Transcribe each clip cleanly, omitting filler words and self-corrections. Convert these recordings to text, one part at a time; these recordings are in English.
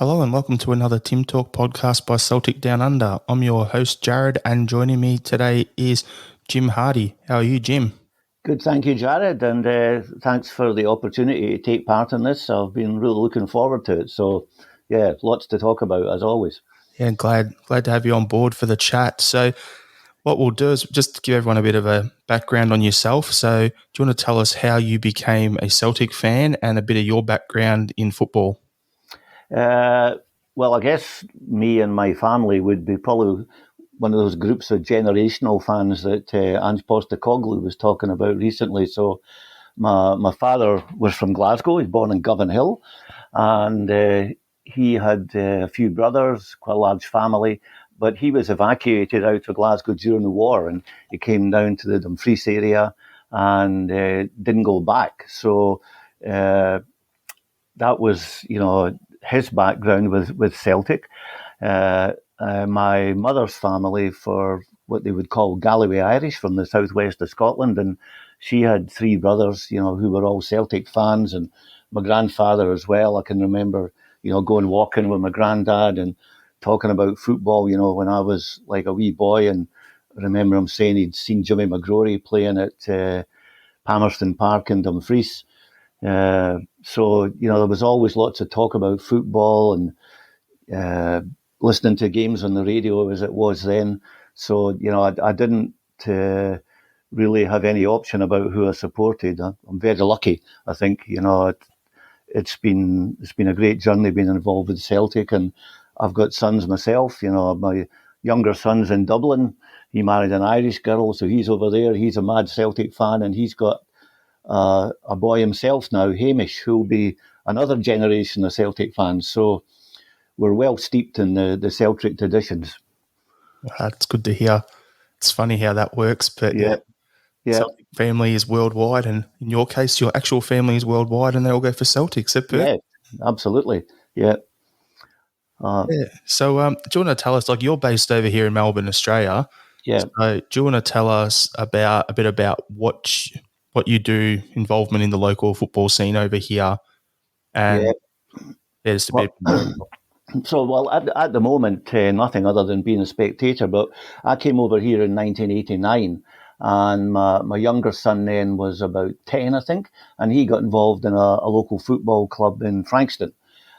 Hello and welcome to another Tim Talk podcast by Celtic Down Under. I'm your host, Jarrod, and joining me today is Jim Hardie. How are you, Jim? Good, thank you, Jarrod, and thanks for the opportunity to take part in this. I've been really looking forward to it. So, yeah, lots to talk about as always. Yeah, glad to have you on board for the chat. So, what we'll do is just give everyone a bit of a background on yourself. So, do you want to tell us how you became a Celtic fan and a bit of your background in football? Uh, well, I guess me and my family would be probably one of those groups of generational fans that Ange Postecoglou was talking about recently. So, my father was from Glasgow. He's born in Govan Hill, and he had a few brothers, quite a large family. But he was evacuated out of Glasgow during the war, and he came down to the Dumfries area and didn't go back. So that was, his background with Celtic. My mother's family, for what they would call Galloway Irish, from the southwest of Scotland, and she had three brothers, who were all Celtic fans, and my grandfather as well. I can remember, going walking with my granddad and talking about football, when I was like a wee boy, and I remember him saying he'd seen Jimmy McGrory playing at Palmerston Park in Dumfries. So, there was always lots of talk about football and listening to games on the radio as it was then. So, I didn't really have any option about who I supported. I'm very lucky, I think. It's been a great journey being involved with Celtic, and I've got sons myself. My younger son's in Dublin. He married an Irish girl, so he's over there. He's a mad Celtic fan, and he's got a boy himself now, Hamish, who'll be another generation of Celtic fans. So we're well steeped in the Celtic traditions. That's good to hear. It's funny how that works, but yeah. Celtic family is worldwide, and in your case, your actual family is worldwide, and they all go for Celtics. Yeah, absolutely. Yeah. So, do you want to tell us, like, you're based over here in Melbourne, Australia? Yeah. So, do you want to tell us about a bit about what you do, involvement in the local football scene over here, and just a bit more. So, well, at the moment, nothing other than being a spectator. But I came over here in 1989, and my younger son then was about 10, I think, and he got involved in a local football club in Frankston,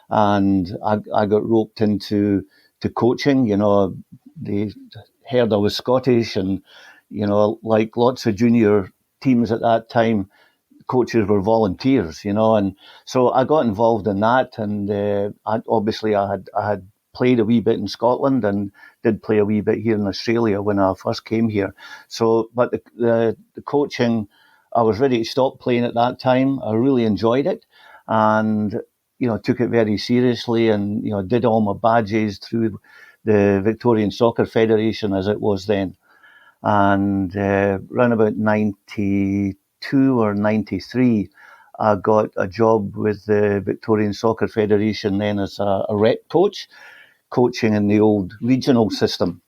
and I got roped into coaching. They heard I was Scottish, and like lots of junior teams at that time, coaches were volunteers, and so I got involved in that. And I had played a wee bit in Scotland and did play a wee bit here in Australia when I first came here. So, but the coaching, I was ready to stop playing at that time. I really enjoyed it, and took it very seriously, and did all my badges through the Victorian Soccer Federation as it was then. And around about 92 or 93, I got a job with the Victorian Soccer Federation then as a rep coach, coaching in the old regional system,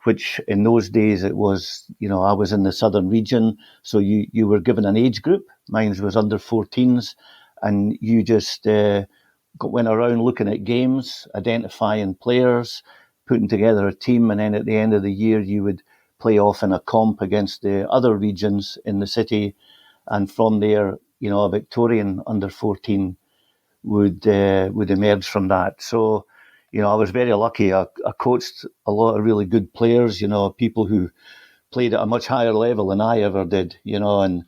which in those days it was, I was in the southern region, so you were given an age group. Mine was under 14s, and you just went around looking at games, identifying players, putting together a team, and then at the end of the year you would play off in a comp against the other regions in the city, and from there, a Victorian under 14 would emerge from that. So, I was very lucky. I coached a lot of really good players, people who played at a much higher level than I ever did, and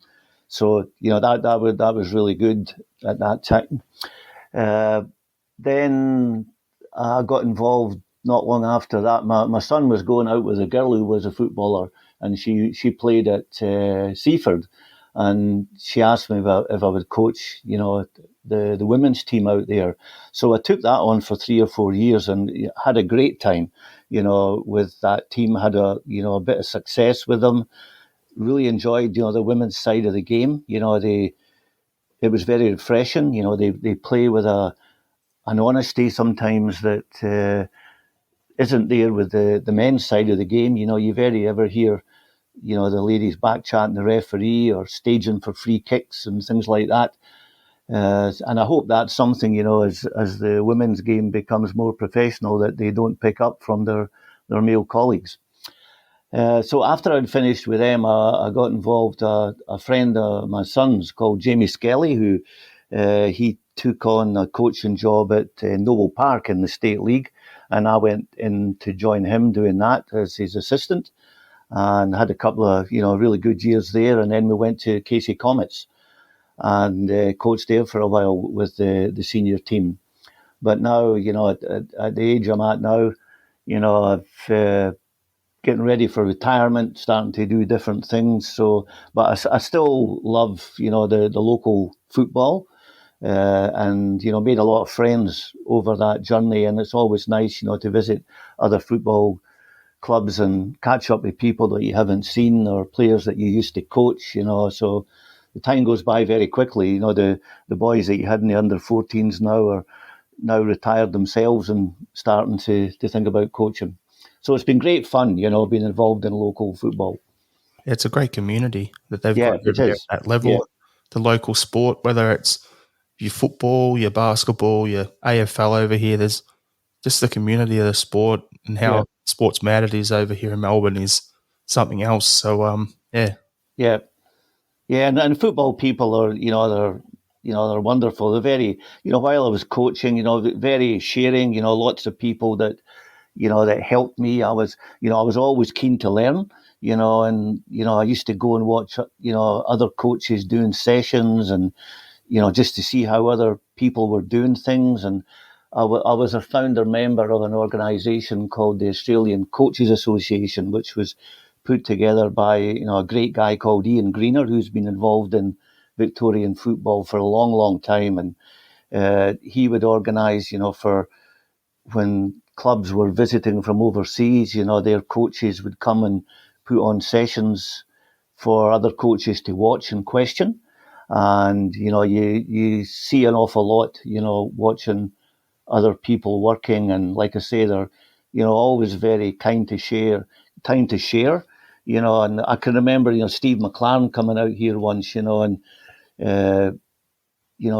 so, that was really good at that time. Then I got involved not long after that. My son was going out with a girl who was a footballer, and she played at Seaford, and she asked me if I would coach, the women's team out there. So I took that on for 3 or 4 years and had a great time, with that team. Had a bit of success with them. Really enjoyed, the women's side of the game. It was very refreshing. They play with an honesty sometimes that isn't there with the men's side of the game. You very ever hear, the ladies back chatting the referee or staging for free kicks and things like that. And I hope that's something, as the women's game becomes more professional, that they don't pick up from their male colleagues. So after I'd finished with them, I got involved. A friend of my son's called Jamie Skelly, who he took on a coaching job at Noble Park in the State League, and I went in to join him doing that as his assistant, and had a couple of really good years there. And then we went to Casey Comets and coached there for a while with the senior team. But now, at the age I'm at now, I've getting ready for retirement, starting to do different things. So, but I still love, the local football, and made a lot of friends over that journey. And it's always nice, to visit other football clubs and catch up with people that you haven't seen or players that you used to coach. So the time goes by very quickly. The boys that you had in the under-14s now are now retired themselves and starting to think about coaching. So it's been great fun, being involved in local football. It's a great community that they've Yeah, got it over there is. at that level. Yeah, The local sport, whether it's your football, your basketball, your AFL over here, there's just the community of the sport and yeah, how sports mad it is over here in Melbourne is something else. So, yeah, yeah, yeah. And football people are, they're wonderful. They're very, while I was coaching, very sharing. Lots of people that that helped me. I was always keen to learn. And I used to go and watch, other coaches doing sessions, and just to see how other people were doing things. And I was a founder member of an organisation called the Australian Coaches Association, which was put together by a great guy called Ian Greener, who's been involved in Victorian football for a long, long time. And he would organise, for when clubs were visiting from overseas, their coaches would come and put on sessions for other coaches to watch and question. And, you see an awful lot, watching other people working. And like I say, they're, always very time to share, and I can remember, Steve McLaren coming out here once, and, uh,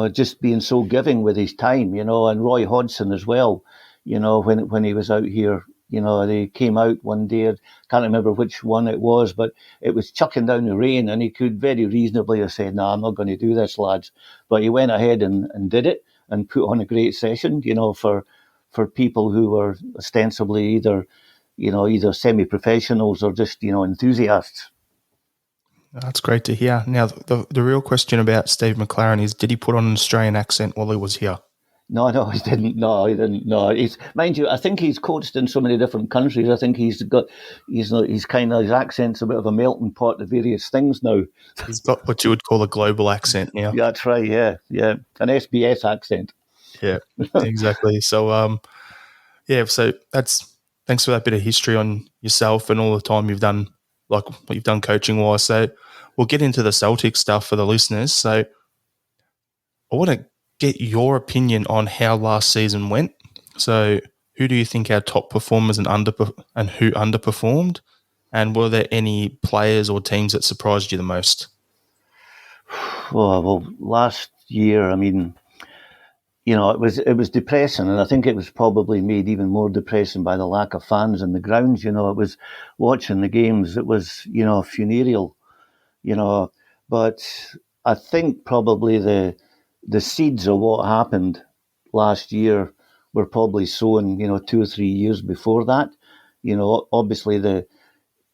just being so giving with his time, and Roy Hodgson as well, when he was out here, they came out one day, I can't remember which one it was, but it was chucking down the rain, and he could very reasonably have said, "No, I'm not going to do this, lads." But he went ahead and did it and put on a great session, for people who were ostensibly either semi-professionals or just, enthusiasts. that's great to hear. Now, the real question about Steve McLaren is, did he put on an Australian accent while he was here? No, he didn't. No, he didn't. No, mind you, I think he's coached in so many different countries. I think he's kind of, his accent's a bit of a melting pot of various things now. He's got what you would call a global accent now. Yeah, that's right. Yeah, yeah, an SBS accent. Yeah, exactly. So, yeah, so thanks for that bit of history on yourself and all the time you've done, like what you've done coaching wise. So, we'll get into the Celtic stuff for the listeners. So, I want to get your opinion on how last season went. So, who do you think our top performers and who underperformed? And were there any players or teams that surprised you the most? Well, last year, I mean, it was depressing, and I think it was probably made even more depressing by the lack of fans in the grounds. It was watching the games. It was funereal. But I think probably the seeds of what happened last year were probably sown, 2 or 3 years before that. Obviously the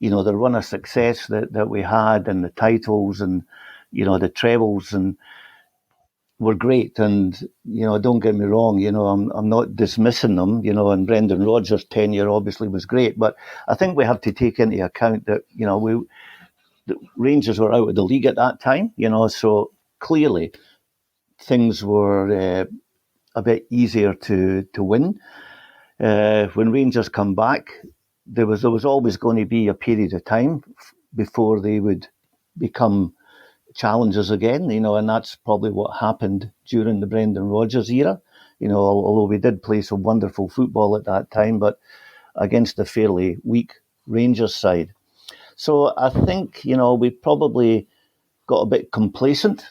run of success that we had, and the titles, and the trebles, and were great. And don't get me wrong, I'm not dismissing them. And Brendan Rodgers' tenure obviously was great, but I think we have to take into account that the Rangers were out of the league at that time. So clearly things were a bit easier to win. When Rangers come back, there was always going to be a period of time before they would become challengers again, and that's probably what happened during the Brendan Rodgers era. Although we did play some wonderful football at that time, but against a fairly weak Rangers side. So I think, we probably got a bit complacent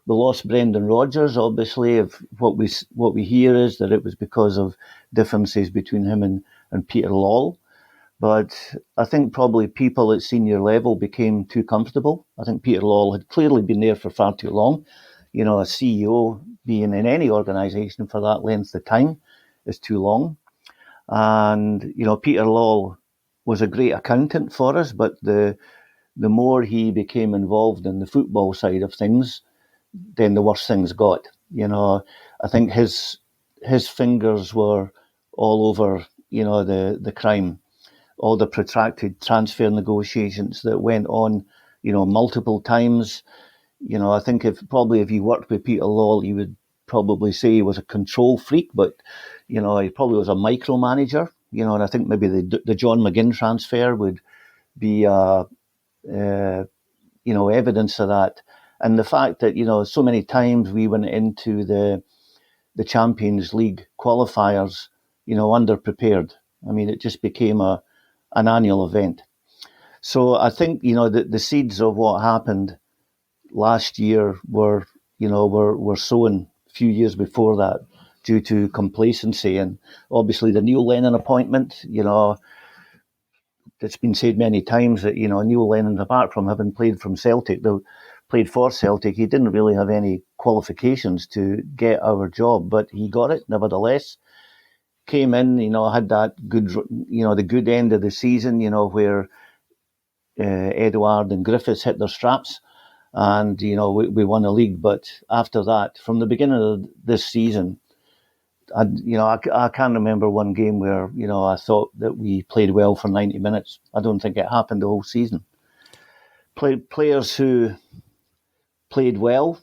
we lost Brendan Rodgers. Obviously, if what we hear is that it was because of differences between him and Peter Lawwell. But I think probably people at senior level became too comfortable. I think Peter Lawwell had clearly been there for far too long. You know, a CEO being in any organisation for that length of time is too long. And, you know, Peter Lawwell was a great accountant for us, but the more he became involved in the football side of things, then the worse things got. You know, I think his fingers were all over, you know, the crime, all the protracted transfer negotiations that went on, you know, multiple times. You know, I think if you worked with Peter Lawwell, you would probably say he was a control freak, but you know, he probably was a micromanager. You know, and I think maybe the John McGinn transfer would be you know, evidence of that. And the fact that, you know, so many times we went into the Champions League qualifiers, you know, underprepared. I mean, it just became an annual event. So I think, you know, the seeds of what happened last year were, you know, were sown a few years before that due to complacency. And obviously the Neil Lennon appointment, you know, it's been said many times that, you know, Neil Lennon, apart from having played for Celtic, he didn't really have any qualifications to get our job, but he got it nevertheless. Came in, you know, had that good, you know, the good end of the season, you know, where Edouard and Griffiths hit their straps, and you know we won the league. But after that, from the beginning of this season, I can't remember one game where, you know, I thought that we played well for 90 minutes. I don't think it happened the whole season. Players who played well,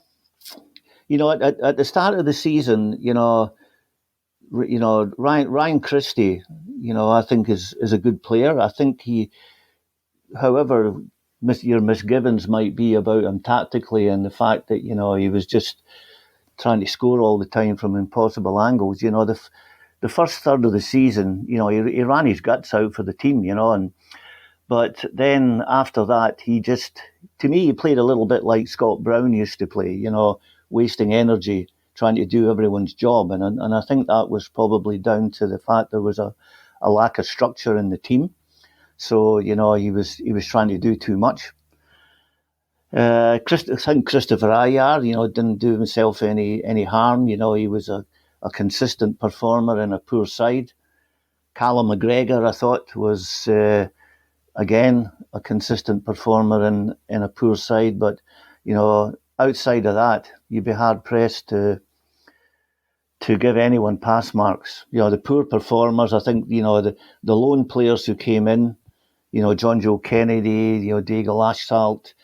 you know, at the start of the season, you know, Ryan Christie, you know, I think is a good player. I think he, however, your misgivings might be about him tactically and the fact that, you know, he was just trying to score all the time from impossible angles. You know, the first third of the season, you know, he ran his guts out for the team, you know, but then after that, to me, he played a little bit like Scott Brown used to play, you know, wasting energy trying to do everyone's job. And I think that was probably down to the fact there was a lack of structure in the team. So, you know, he was trying to do too much. I think Christopher Ajer, you know, didn't do himself any harm. You know, he was a consistent performer in a poor side. Callum McGregor, I thought, was again a consistent performer in a poor side. But, you know, outside of that, you'd be hard pressed to give anyone pass marks. You know, the poor performers, I think, you know, the lone players who came in, you know, John Joe Kennedy, you know, Diego Laschalt,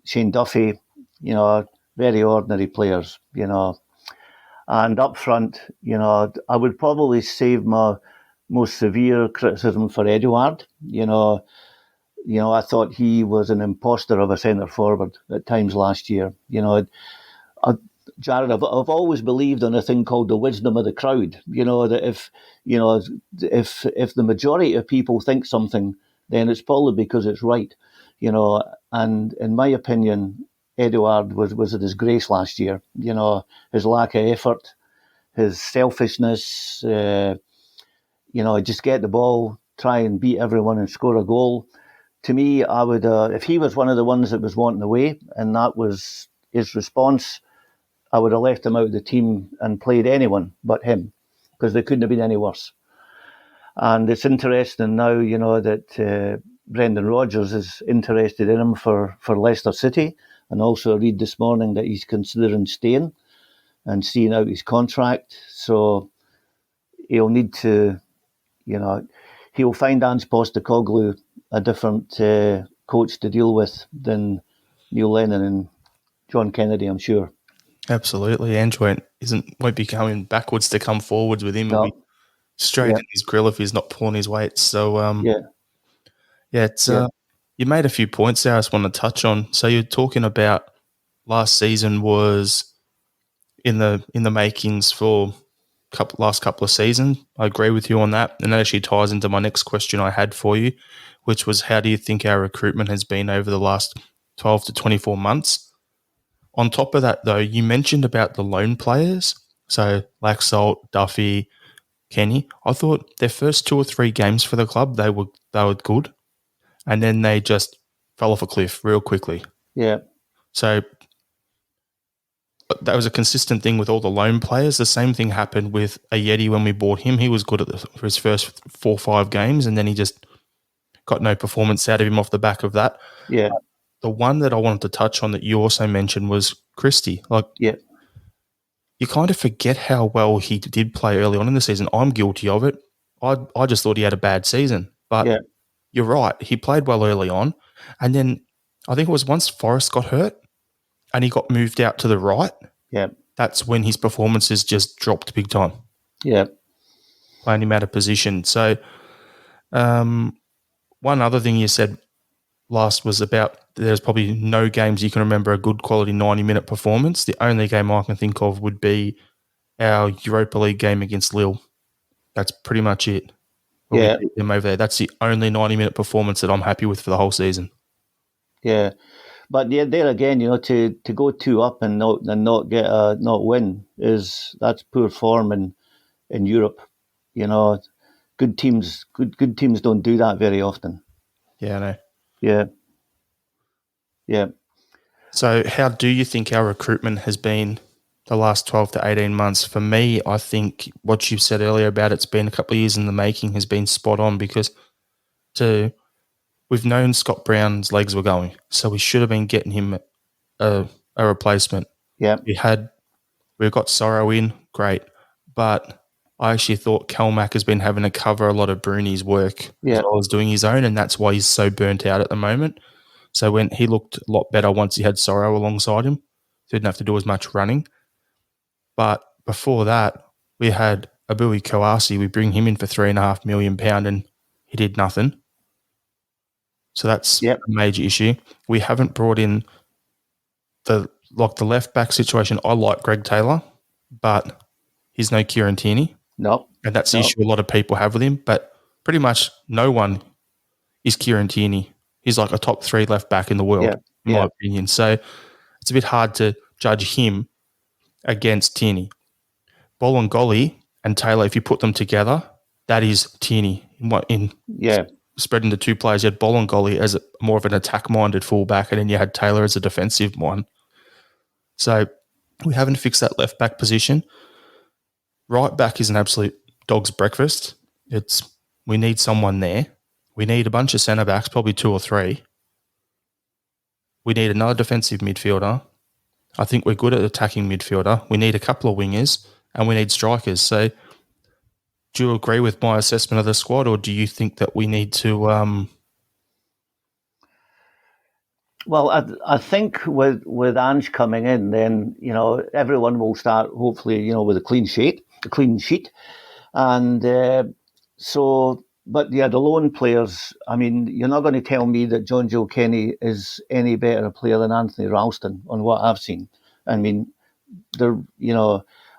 Shane Duffy, you know, very ordinary players, you know. And up front, you know, I would probably save my most severe criticism for Edouard. You know, I thought he was an imposter of a centre forward at times last year. You know, Jarrod, I've always believed in a thing called the wisdom of the crowd. You know, that if the majority of people think something, then it's probably because it's right. You know, and in my opinion, Edouard was a disgrace last year. You know, his lack of effort, his selfishness. You know, just get the ball, try and beat everyone and score a goal. To me, I would, if he was one of the ones that was wanting away, and that was his response, I would have left him out of the team and played anyone but him, because they couldn't have been any worse. And it's interesting now, you know, that Brendan Rodgers is interested in him for Leicester City, and also I read this morning that he's considering staying and seeing out his contract. So he'll need to, you know, he'll find Ange Postecoglou a different coach to deal with than Neil Lennon and John Kennedy, I'm sure. Absolutely. Ange won't be coming backwards to come forwards with him. No. He'll be straight in his grill if he's not pulling his weight. So, it's you made a few points there I just want to touch on. So you're talking about last season was in the makings for last couple of seasons. I agree with you on that. And that actually ties into my next question I had for you, which was how do you think our recruitment has been over the last 12 to 24 months? On top of that, though, you mentioned about the loan players. So Laxalt, Duffy, Kenny. I thought their first 2 or 3 games for the club, they were good. And then they just fell off a cliff real quickly. Yeah. So that was a consistent thing with all the loan players. The same thing happened with Ayeti when we bought him. He was good for his first 4 or 5 games, and then he just got no performance out of him off the back of that. Yeah. The one that I wanted to touch on that you also mentioned was Christie. Like, Yeah. you kind of forget how well he did play early on in the season. I'm guilty of it. I just thought he had a bad season. But Yeah. you're right. He played well early on. And then I think it was once Forrest got hurt and he got moved out to the right, Yeah. that's when his performances just dropped big time, Yeah. playing him out of position. So one other thing you said last was about there's probably no games you can remember a good quality 90-minute performance. The only game I can think of would be our Europa League game against Lille. That's pretty much it. Where we beat them over there. That's the only 90-minute performance that I'm happy with for the whole season. Yeah. But there again, to go 2 up and not get not win that's poor form in Europe. Good teams don't do that very often. Yeah, I know. Yeah. Yeah. So how do you think our recruitment has been the last 12 to 18 months? For me, I think what you said earlier about it's been a couple of years in the making has been spot on because we've known Scott Brown's legs were going, so we should have been getting him a replacement. Yeah. We've got Sorrow in, great, but I actually thought Kelmack has been having to cover a lot of Bruni's work as well as doing his own, and that's why he's so burnt out at the moment. So when he looked a lot better once he had Sorrow alongside him, so he didn't have to do as much running. But before that, we had Abui Kawasi. We bring him in for £3.5 million and he did nothing. So that's a major issue. We haven't brought in the left back situation. I like Greg Taylor, but he's no Kieran Tierney. No. And that's the issue a lot of people have with him. But pretty much no one is Kieran Tierney. He's like a top 3 left back in the world, in my opinion. So it's a bit hard to judge him against Tierney. Bolingoli and Taylor, if you put them together, that is Tierney. Spread into 2 players. You had Bolingoli as more of an attack-minded fullback, and then you had Taylor as a defensive one. So we haven't fixed that left back position. Right back is an absolute dog's breakfast. We need someone there. We need a bunch of centre backs, probably 2 or 3. We need another defensive midfielder. I think we're good at attacking midfielder. We need a couple of wingers, and we need strikers. So do you agree with my assessment of the squad, or do you think that we need to... Well, I think with Ange coming in, then, everyone will start, hopefully, with a clean sheet. And but the lone players, I mean, you're not going to tell me that John Joe Kenny is any better a player than Anthony Ralston on what I've seen. I mean, I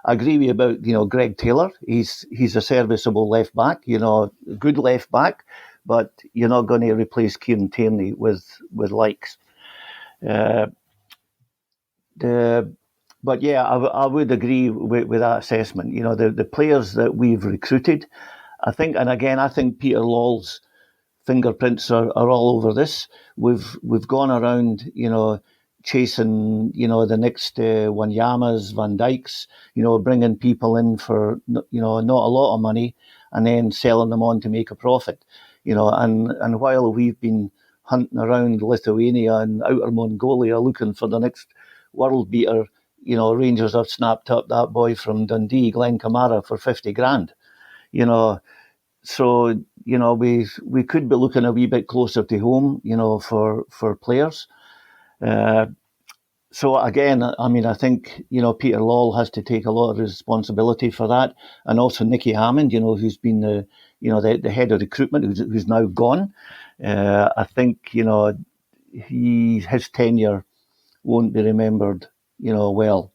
agree with you about, Greg Taylor. He's a serviceable left back, good left back, but you're not going to replace Kieran Tierney with likes. But yeah, I would agree with that assessment. The players that we've recruited, I think Peter Law's fingerprints are all over this. We've gone around, chasing, the next Wanyamas, Van Dijks, bringing people in for, not a lot of money and then selling them on to make a profit, and while we've been hunting around Lithuania and outer Mongolia looking for the next world beater, Rangers have snapped up that boy from Dundee, Glenn Kamara, for 50 grand, So, we could be looking a wee bit closer to home, for players. So again, I mean, I think, Peter Law has to take a lot of responsibility for that. And also Nicky Hammond, who's been the head of recruitment, who's now gone. I think, his tenure won't be remembered, well.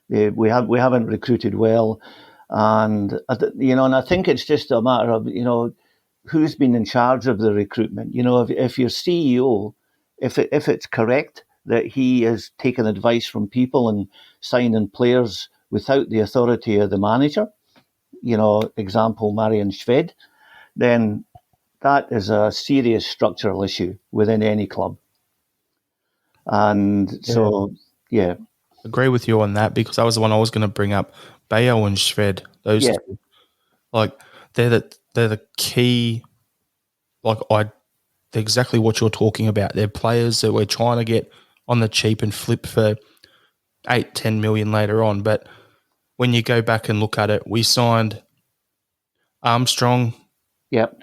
We haven't recruited well. And, and I think it's just a matter of, who's been in charge of the recruitment. If your CEO, if it's correct, that he is taking advice from people and signing players without the authority of the manager, example, Marian Shved, then that is a serious structural issue within any club. And so, yeah. Agree with you on that, because that was the one I was going to bring up. Bayo and Shved, those two, like they're the key. They're exactly what you're talking about. They're players that we're trying to get on the cheap and flip for 8-10 million later on. But when you go back and look at it, we signed Armstrong,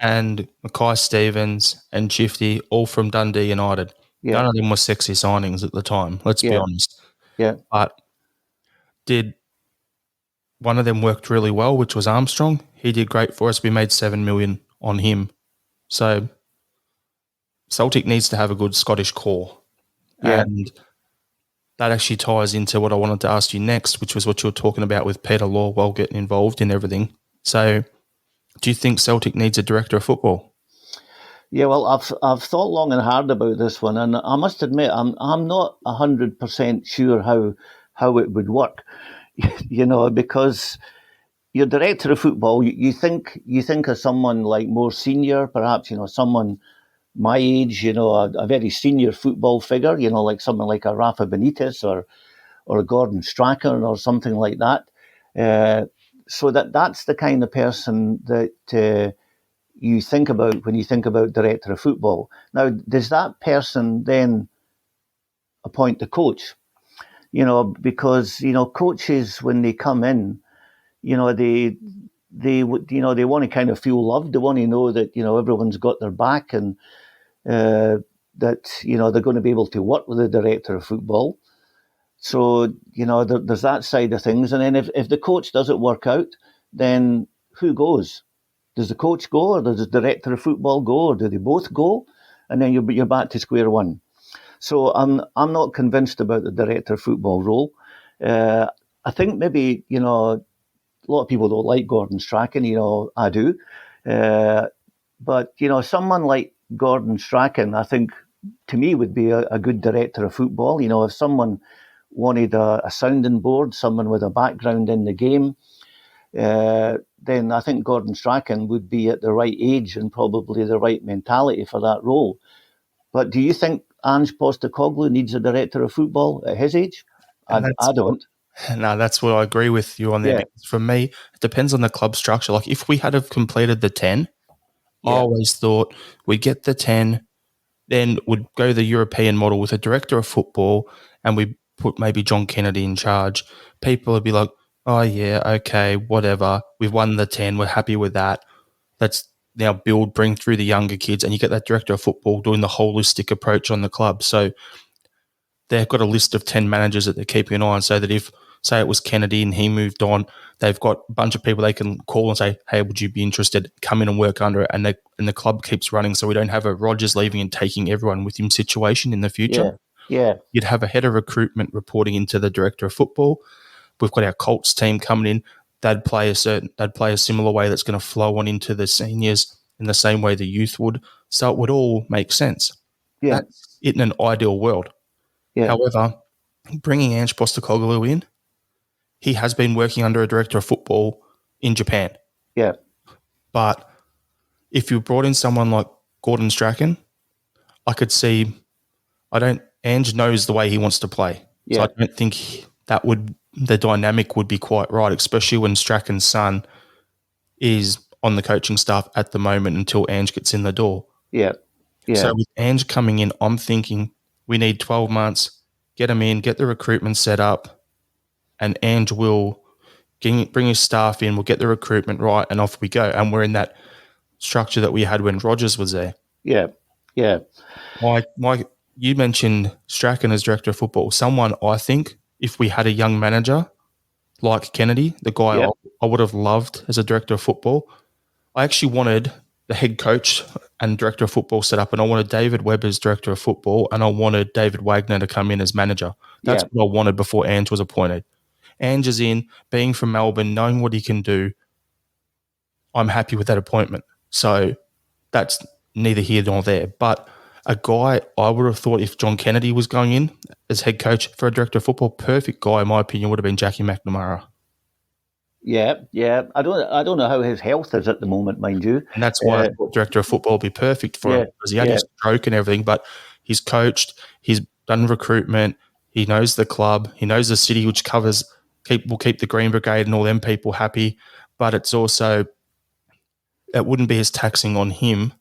and Mackay Stevens and Shifty, all from Dundee United. None of them were sexy signings at the time, let's be honest. But did one of them worked really well, which was Armstrong. He did great for us. We made 7 million on him. So Celtic needs to have a good Scottish core. And that actually ties into what I wanted to ask you next, which was what you were talking about with Peter Lawwell getting involved in everything. So do you think Celtic needs a director of football? Yeah, well, I've thought long and hard about this one, and I must admit I'm not 100% sure how it would work, because your director of football, you think of someone like more senior, perhaps someone my age, a very senior football figure, like someone like a Rafa Benitez or a Gordon Strachan or something like that. So that's the kind of person that you think about when you think about director of football. Now, does that person then appoint the coach? Because coaches, when they come in, they want to kind of feel loved. They want to know that everyone's got their back, and that they're going to be able to work with the director of football. So there's that side of things, and then if the coach doesn't work out, then who goes? Does the coach go, or does the director of football go, or do they both go? And then you're back to square one. So I'm not convinced about the director of football role. I think maybe a lot of people don't like Gordon Strachan. I do, but someone like Gordon Strachan, I think, to me, would be a good director of football. If someone wanted a sounding board, someone with a background in the game, then I think Gordon Strachan would be at the right age and probably the right mentality for that role. But do you think Ange Postecoglou needs a director of football at his age? I don't. No, that's what I agree with you on there. Because for me, it depends on the club structure. Like if we had have completed the 10, I always thought we'd get the 10, then would go the European model with a director of football, and we put maybe John Kennedy in charge. People would be like, oh, yeah, okay, whatever. We've won the 10. We're happy with that. Let's now bring through the younger kids, and you get that director of football doing the holistic approach on the club. So they've got a list of 10 managers that they're keeping an eye on, so that if, say, it was Kennedy and he moved on, they've got a bunch of people they can call and say, hey, would you be interested? Come in and work under it. And the club keeps running, so we don't have a Rodgers leaving and taking everyone with him situation in the future. Yeah. You'd have a head of recruitment reporting into the director of football. We've got our Colts team coming in. They'd play a similar way that's going to flow on into the seniors in the same way the youth would. So it would all make sense. Yeah. That's it in an ideal world. Yeah. However, bringing Ange Postecoglou in, he has been working under a director of football in Japan. Yeah. But if you brought in someone like Gordon Strachan, I could see Ange knows the way he wants to play. Yeah. So I don't think the dynamic would be quite right, especially when Strachan's son is on the coaching staff at the moment until Ange gets in the door. Yeah. So with Ange coming in, I'm thinking we need 12 months, get him in, get the recruitment set up, and Ange will bring his staff in, we'll get the recruitment right, and off we go. And we're in that structure that we had when Rodgers was there. Yeah. You mentioned Strachan as director of football. Someone, I think, if we had a young manager like Kennedy, the guy I would have loved as a director of football, I actually wanted the head coach and director of football set up, and I wanted David Webb as director of football, and I wanted David Wagner to come in as manager. That's what I wanted before Ange was appointed. Ange is in, being from Melbourne, knowing what he can do. I'm happy with that appointment. So that's neither here nor there. But A guy I would have thought if John Kennedy was going in as head coach for a director of football, perfect guy, in my opinion, would have been Jackie McNamara. Yeah, yeah. I don't know how his health is at the moment, mind you. And that's why I thought director of football would be perfect for him, Yeah, because he had yeah, his stroke and everything, but he's coached, he's done recruitment, he knows the club, he knows the city, which will keep the Green Brigade and all them people happy, but it's also, it wouldn't be as taxing on him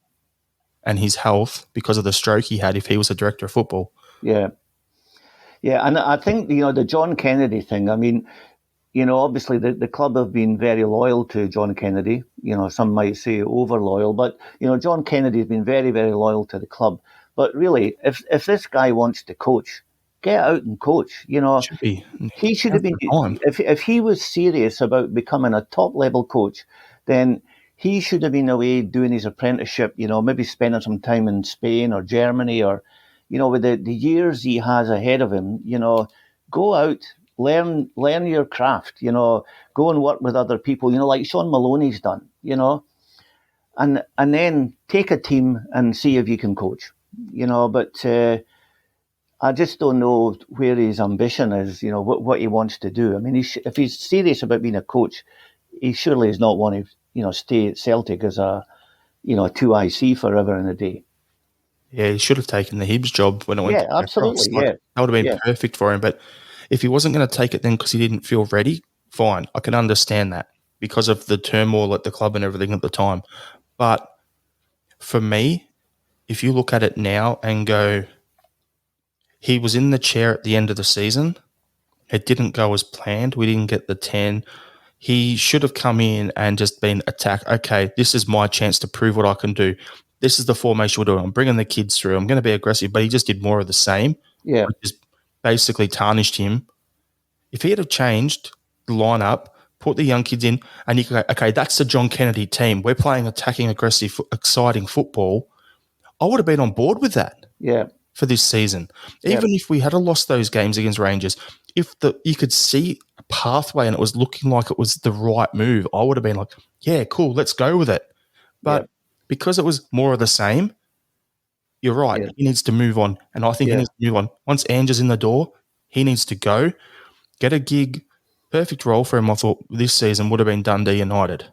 and his health because of the stroke he had if he was a director of football. yeah, yeah. And I think the John Kennedy thing. I mean, obviously the club have been very loyal to John Kennedy. Some might say over loyal, but John Kennedy has been very, very loyal to the club. But really, if this guy wants to coach, get out and coach. Should be. He should have Now's been. the time. If he was serious about becoming a top level coach, then he should have been away doing his apprenticeship. Maybe spending some time in Spain or Germany, or with the years he has ahead of him. Go out, learn your craft. Go and work with other people. Like Sean Maloney's done. And then take a team and see if you can coach. But. I just don't know where his ambition is, what he wants to do. I mean, if he's serious about being a coach, he surely is not want to, stay at Celtic as a 2IC forever and a day. Yeah, he should have taken the Hibs job when it went Yeah, to absolutely, Cross. yeah. That would have been Yeah. perfect for him. But if he wasn't going to take it then because he didn't feel ready, fine. I can understand that because of the turmoil at the club and everything at the time. But for me, if you look at it now and go, he was in the chair at the end of the season. It didn't go as planned. We didn't get the 10. He should have come in and just been attacked. Okay, this is my chance to prove what I can do. This is the formation we're doing. I'm bringing the kids through. I'm going to be aggressive, but he just did more of the same. Yeah. Which just basically tarnished him. If he had have changed the lineup, put the young kids in, and you go, okay, that's the John Kennedy team. We're playing attacking, aggressive, exciting football. I would have been on board with that. Yeah. For this season. Even if we had lost those games against Rangers, if you could see a pathway and it was looking like it was the right move, I would have been like, yeah, cool, let's go with it. But because it was more of the same, you're right. Yeah. He needs to move on. And I think he needs to move on. Once Ange's in the door, he needs to go, get a gig. Perfect role for him, I thought, this season would have been Dundee United.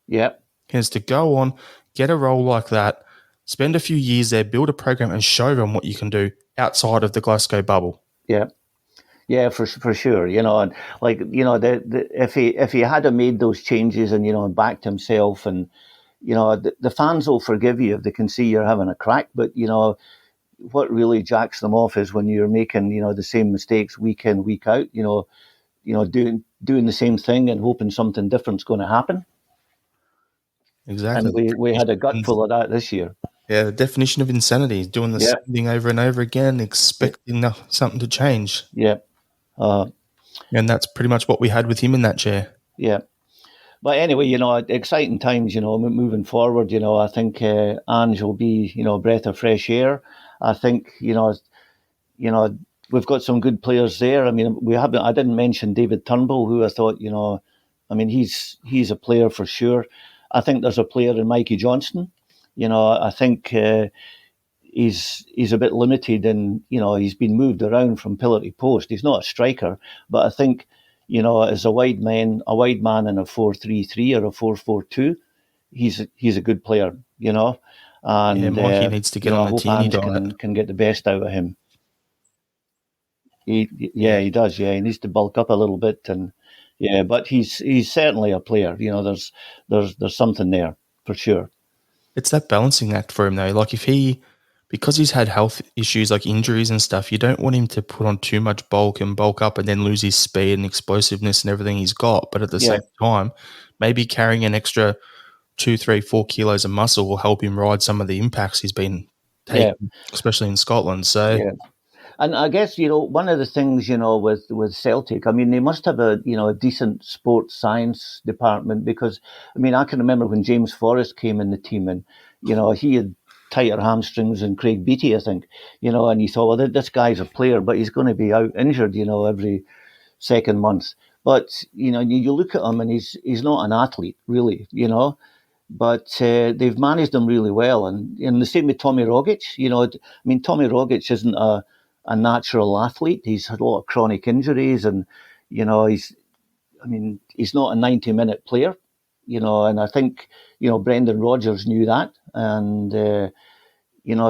Yeah. He has to go on, get a role like that, spend a few years there, build a program, and show them what you can do outside of the Glasgow bubble. Yeah, yeah, for sure. And like if he had made those changes and backed himself, and the fans will forgive you if they can see you're having a crack. But what really jacks them off is when you're making the same mistakes week in, week out. Doing the same thing and hoping something different's going to happen. Exactly. And we had a gut full of that this year. Yeah, the definition of insanity is doing the same thing over and over again, expecting something to change. Yeah. And that's pretty much what we had with him in that chair. Yeah. But anyway, exciting times, moving forward. I think Ange will be, a breath of fresh air. I think, we've got some good players there. I mean, I didn't mention David Turnbull, who I thought, he's a player for sure. I think there's a player in Mikey Johnston. I think he's a bit limited and, he's been moved around from pillar to post. He's not a striker, but I think, as a wide man in a 4-3-3 or a 4-4-2, he's a good player, And Mikey needs to get on the teeny diet. Can get the best out of him. He does. Yeah, he needs to bulk up a little bit, and but he's certainly a player. There's something there for sure. It's that balancing act for him though. Like because he's had health issues like injuries and stuff, you don't want him to put on too much bulk up and then lose his speed and explosiveness and everything he's got. But at the same time, maybe carrying an extra 2, 3, 4 kilos of muscle will help him ride some of the impacts he's been taking, especially in Scotland. So. Yeah. And I guess, one of the things, with Celtic, I mean, they must have a decent sports science department because, I mean, I can remember when James Forrest came in the team and, he had tighter hamstrings than Craig Beattie, I think, and you thought, well, this guy's a player, but he's going to be out injured, every second month. But, you look at him and he's not an athlete, really, But they've managed him really well. And the same with Tommy Rogic. Tommy Rogic isn't a natural athlete. He's had a lot of chronic injuries, and he's not a 90-minute player. And I think Brendan Rodgers knew that, and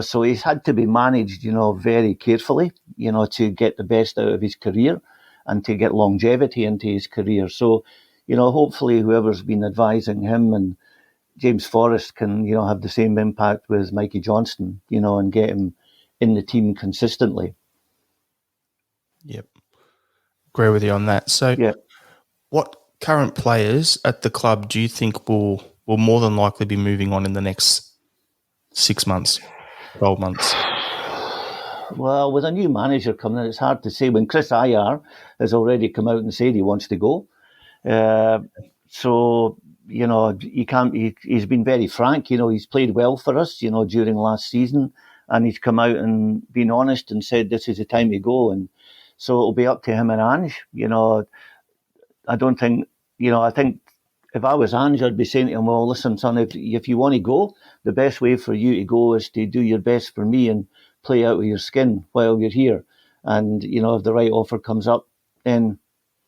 so he's had to be managed, very carefully, to get the best out of his career and to get longevity into his career. So, hopefully whoever's been advising him and James Forrest can, have the same impact with Mikey Johnston, and get him in the team consistently. Yep. Agree with you on that. So Yeah. what current players at the club do you think will more than likely be moving on in the next 6 months, 12 months? Well, with a new manager coming in, it's hard to say. When Chris Ayar has already come out and said he wants to go. So, he can't, he's been very frank. He's played well for us, during last season. And he's come out and been honest and said this is the time to go. And so it'll be up to him and Ange. I don't think, I think if I was Ange, I'd be saying to him, well, listen, son, if you want to go, the best way for you to go is to do your best for me and play out of your skin while you're here. And, if the right offer comes up, then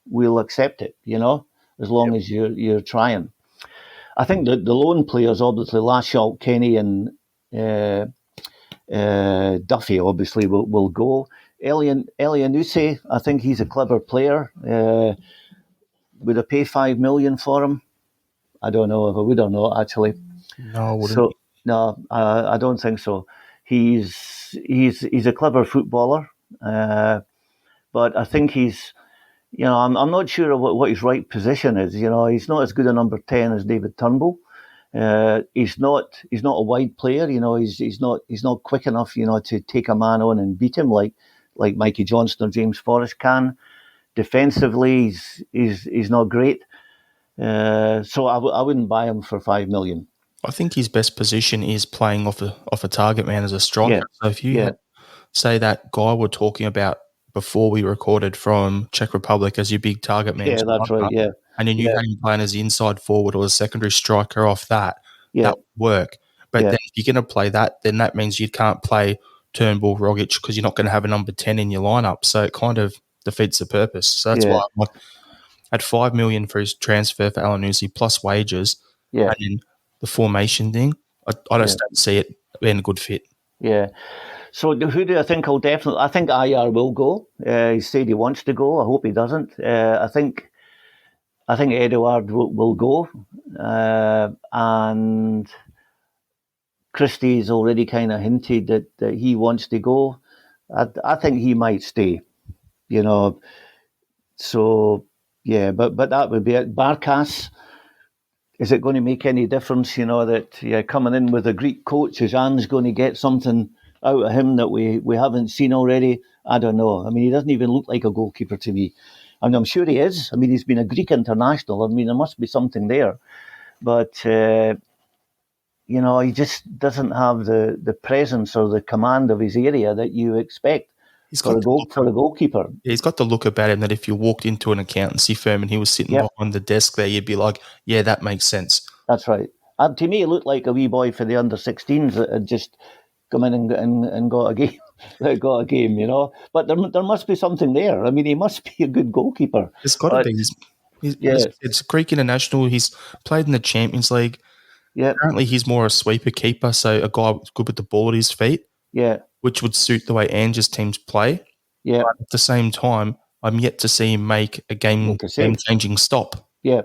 we'll accept it, as long as you're trying. I think that the lone players, obviously, Lascelles, Kenny, and Duffy, obviously, will go. Elyounoussi, I think he's a clever player. Would I pay $5 million for him? I don't know if I would or not, actually. No, I wouldn't. So no, I don't think so. He's a clever footballer, but I think he's. I'm not sure of what his right position is. He's not as good a number 10 as David Turnbull. He's not a wide player. He's not quick enough. To take a man on and beat him like Mikey Johnston or James Forrest can. Defensively, he's not great. So I wouldn't buy him for $5 million. I think his best position is playing off a target man as a striker. Yeah. So if you had, say, that guy we're talking about before we recorded from Czech Republic as your big target man, that's right. Yeah, and then you had him playing as the inside forward or a secondary striker off that would work. But then if you're going to play that, then that means you can't play Turnbull, Rogic, because you're not going to have a number 10 in your lineup. So it kind of defeats the purpose. So that's why I'm like, at $5 million for his transfer for Elyounoussi plus wages, and then the formation thing, I just don't see it being a good fit. Yeah. So who do I think will definitely? I think IR will go. He said he wants to go. I hope he doesn't. I think Edouard will go, and Christie's already kind of hinted that he wants to go. I think he might stay. So yeah, but that would be it. Barkas. Is it going to make any difference, that coming in with a Greek coach, is Anne's going to get something out of him that we haven't seen already? I don't know. He doesn't even look like a goalkeeper to me. I'm sure he is. He's been a Greek international. There must be something there. But, he just doesn't have the presence or the command of his area that you expect for a goalkeeper. He's got the look about him that if you walked into an accountancy firm and he was sitting behind the desk there, you'd be like, yeah, that makes sense. That's right. To me, it looked like a wee boy for the under-16s that had just come in and got a game, But there must be something there. He must be a good goalkeeper. It's got to be. It's a Greek international. He's played in the Champions League. Yeah. Apparently, he's more a sweeper keeper, so a guy good with the ball at his feet. Yeah. Which would suit the way Ange's teams play. Yeah. But at the same time, I'm yet to see him make a game-changing stop. Yeah.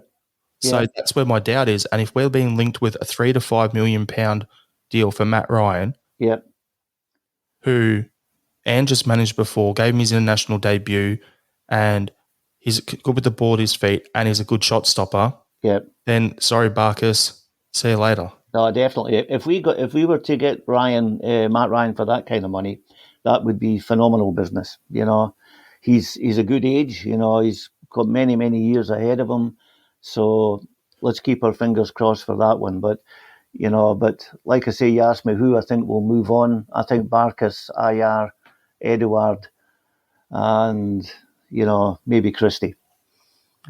So that's where my doubt is. And if we're being linked with a £3 to £5 million deal for Matt Ryan, who Ange just managed before, gave him his international debut, and he's good with the ball at his feet, and he's a good shot stopper, then sorry, Barkas, see you later. No, definitely. If we were to get Matt Ryan for that kind of money, that would be phenomenal business. He's a good age. He's got many, many years ahead of him. So let's keep our fingers crossed for that one. But like I say, you asked me who I think will move on. I think Barkas, Ayar, Edouard, and maybe Christie,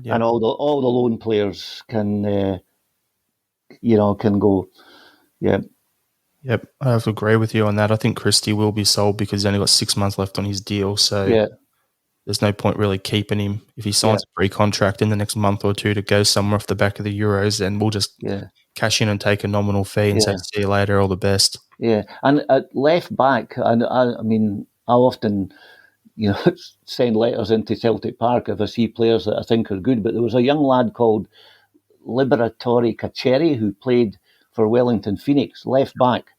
and all the lone players can can go. Yeah. Yep, I have to agree with you on that. I think Christie will be sold because he's only got 6 months left on his deal. So Yeah. there's no point really keeping him. If he Yeah. signs a pre-contract in the next month or two to go somewhere off the back of the Euros, then we'll just Yeah. cash in and take a nominal fee and say, Yeah. see you later, all the best. Yeah. And at left back, I mean, I often, send letters into Celtic Park if I see players that I think are good. But there was a young lad called Liberatore Cacheri who played for Wellington Phoenix, left back.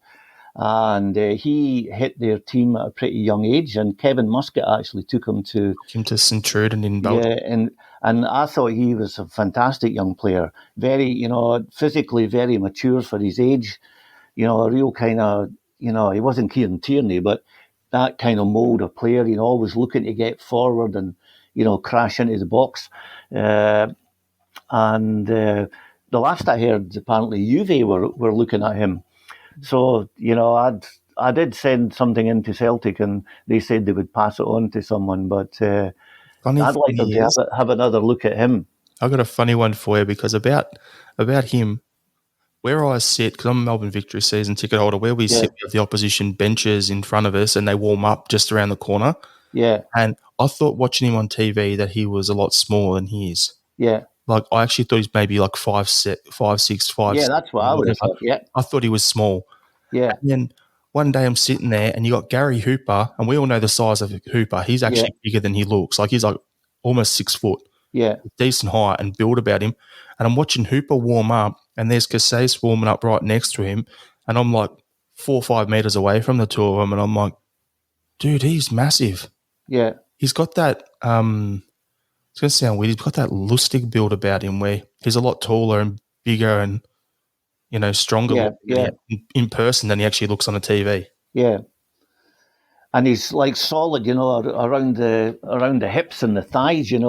And he hit their team at a pretty young age. And Kevin Muscat actually took him to, Took him to St. Truden in Belgium. yeah, and I thought he was a fantastic young player. Very, physically very mature for his age. A real kind of, he wasn't Kieran Tierney, but that kind of mould of player, always looking to get forward and, crash into the box. And the last I heard, apparently Juve were looking at him. So, I did send something into Celtic and they said they would pass it on to someone, but Funny I'd like them thing to is, have another look at him. I've got a funny one for you because about him, where I sit, because I'm a Melbourne Victory season ticket holder, where we Yeah, sit, we have the opposition benches in front of us and they warm up just around the corner. yeah, And I thought watching him on TV that he was a lot smaller than he is. yeah, Like, I actually thought he's maybe like 5'6", yeah. That's what I would have thought. Yeah, I thought he was small. yeah, And then one day I'm sitting there and you got Gary Hooper, and we all know the size of Hooper. He's yeah, actually bigger than he looks. Like, he's like almost 6 foot, yeah, decent height and build about him. And I'm watching Hooper warm up, and there's Casais warming up right next to him. And I'm like 4 or 5 meters away from the two of them. And I'm like, dude, he's massive. yeah, He's got that, it's going to sound weird, he's got that Lustig build about him where he's a lot taller and bigger and, stronger yeah, looking yeah, in person than he actually looks on the TV. yeah. And he's like solid, around the hips and the thighs. He's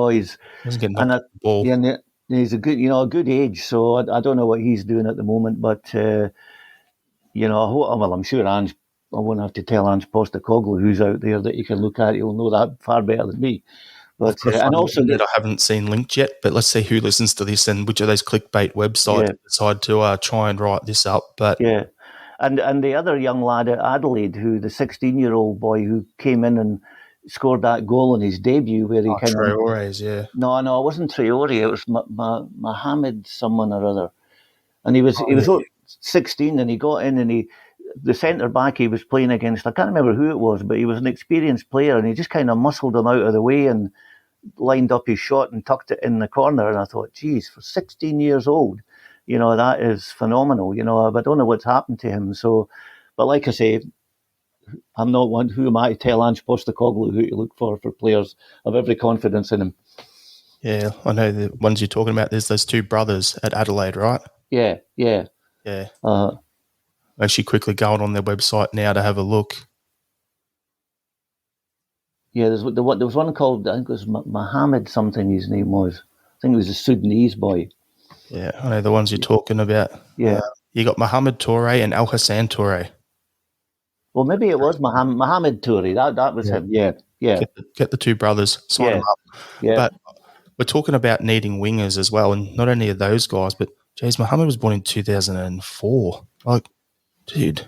Doesn't get and knocked off the ball. yeah, and he's a good age. So I don't know what he's doing at the moment, but well, I'm sure Ange. I won't have to tell Ange Postecoglou who's out there that you can look at. He'll know that far better than me. But and also that I haven't seen linked yet, but let's see who listens to this and which of those clickbait websites decide to try and write this up. But yeah, and the other young lad at Adelaide, who the 16-year-old boy who came in and scored that goal in his debut, where he kind of no, it wasn't Traore, it was Mohammed someone or other, and he was 16 and he got in and the centre back he was playing against, I can't remember who it was, but he was an experienced player and he just kind of muscled him out of the way and lined up his shot and tucked it in the corner. And I thought, geez, for 16 years old, that is phenomenal. I don't know what's happened to him. So, but like I say, I'm not one. Who am I to tell Ange Postecoglou who to look for players? I have every confidence in him. Yeah, I know the ones you're talking about. There's those two brothers at Adelaide, right? Yeah. I'm actually quickly going on their website now to have a look. Yeah, there was one called, I think it was Mohammed something his name was. I think it was a Sudanese boy. Yeah, I know the ones you're talking about. Yeah. You got Mohamed Toure and Al Hassan Toure. Well, maybe it was Mohamed Toure. That was him. Yeah. Get the two brothers, sign them up. Yeah. But we're talking about needing wingers as well, and not only are those guys, but geez, Mohamed was born in 2004. Like, dude,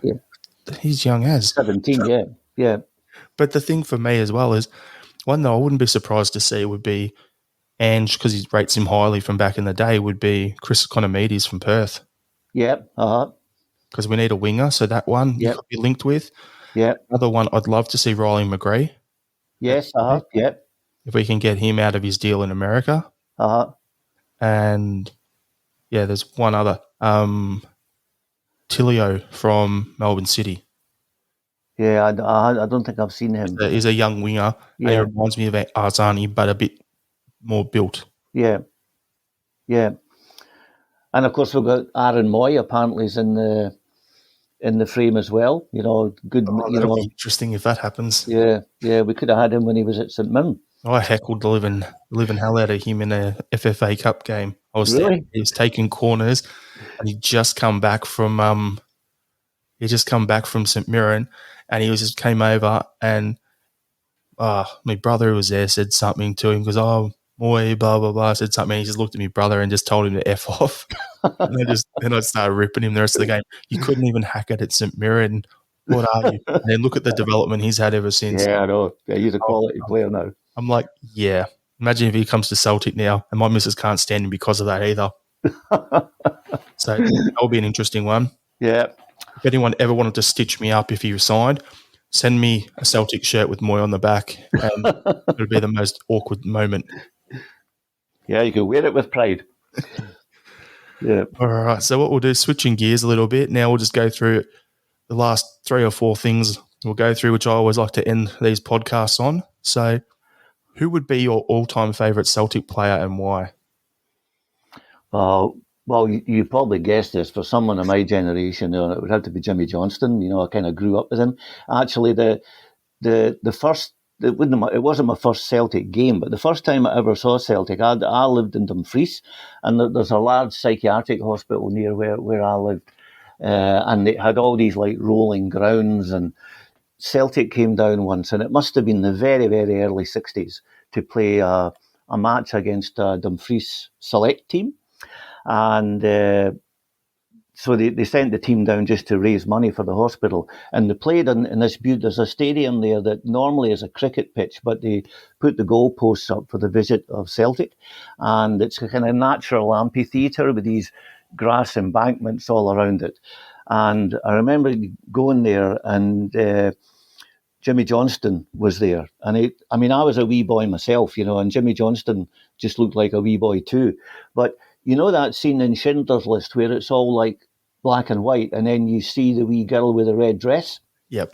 he's young as 17. Yeah. But the thing for me as well is one that I wouldn't be surprised to see would be Ange, because he rates him highly from back in the day, would be Chris Economides from Perth. Yeah. Because we need a winger, so that one you could be linked with. Yeah. Another one, I'd love to see Riley McGree. Yes. Yeah. If we can get him out of his deal in America. And yeah, there's one other, Tilio from Melbourne City. Yeah, I don't think I've seen him. He's a young winger. Yeah. He reminds me of Arzani, but a bit more built. Yeah. And of course we've got Aaron Moy. Apparently is in the frame as well. Good. That'll be interesting if that happens. Yeah. We could have had him when he was at St Mirren. I heckled the living hell out of him in a FFA Cup game. I was there. He was taking corners, and he just come back from St Mirren, and he came over, and my brother who was there said something to him because Moy, blah, blah, blah. I said something. He just looked at me brother and just told him to F off. And I started ripping him the rest of the game. You couldn't even hack it at St Mirren. What are you? And then look at the development he's had ever since. Yeah, I know. Yeah, he's a quality player now. I'm like, yeah. Imagine if he comes to Celtic now, and my missus can't stand him because of that either. So that'll be an interesting one. Yeah. If anyone ever wanted to stitch me up if he resigned, send me a Celtic shirt with Moy on the back, and it would be the most awkward moment. Yeah, you can wear it with pride. Yeah. All right. So what we'll do, switching gears a little bit. Now we'll just go through the last 3 or 4 things we'll go through, which I always like to end these podcasts on. So who would be your all-time favourite Celtic player and why? Well, you probably guessed this. For someone of my generation, it would have to be Jimmy Johnston. I kind of grew up with him. Actually, the first, it wasn't my first Celtic game, but the first time I ever saw Celtic, I lived in Dumfries, and there's a large psychiatric hospital near where I lived, and it had all these like rolling grounds, and Celtic came down once, and it must have been the very, very early 60s to play a match against a Dumfries select team. And so they sent the team down just to raise money for the hospital. And they played in this there's a stadium there that normally is a cricket pitch, but they put the goalposts up for the visit of Celtic. And it's a kind of natural amphitheatre with these grass embankments all around it. And I remember going there, and Jimmy Johnston was there. And I was a wee boy myself, and Jimmy Johnston just looked like a wee boy too. But you know that scene in Schindler's List where it's all like black and white, and then you see the wee girl with a red dress? Yep.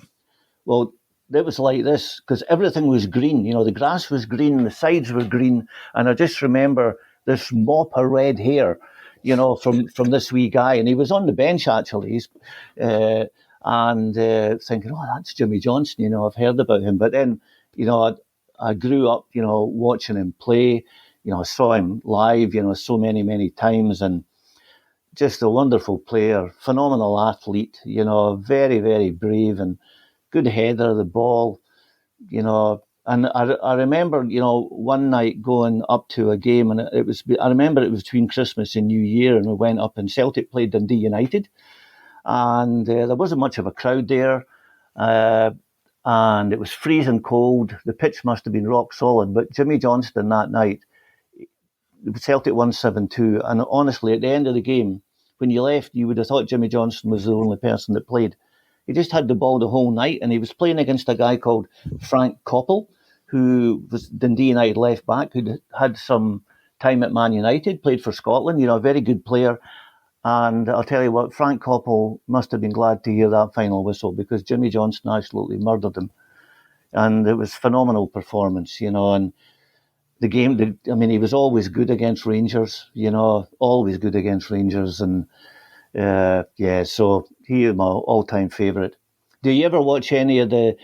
Well, it was like this, because everything was green. The grass was green, the sides were green, and I just remember this mop of red hair, from this wee guy. And he was on the bench, actually. Thinking, oh, that's Jimmy Johnston, I've heard about him. But then, I grew up, watching him play. I saw him live, so many, many times, and just a wonderful player, phenomenal athlete, very, very brave and good header of the ball, And I remember, one night going up to a game, and I remember it was between Christmas and New Year, and we went up, and Celtic played Dundee United, and there wasn't much of a crowd there, and it was freezing cold. The pitch must have been rock solid, but Jimmy Johnston that night, Celtic won 7-2, and honestly, at the end of the game, when you left, you would have thought Jimmy Johnston was the only person that played. He just had the ball the whole night, and he was playing against a guy called Frank Coppell, who was Dundee United left back, who had some time at Man United, played for Scotland, a very good player. And I'll tell you what, Frank Coppell must have been glad to hear that final whistle, because Jimmy Johnston absolutely murdered him. And it was a phenomenal performance, and the game, he was always good against Rangers, always good against Rangers. And so he is my all-time favourite. Do you ever watch any of the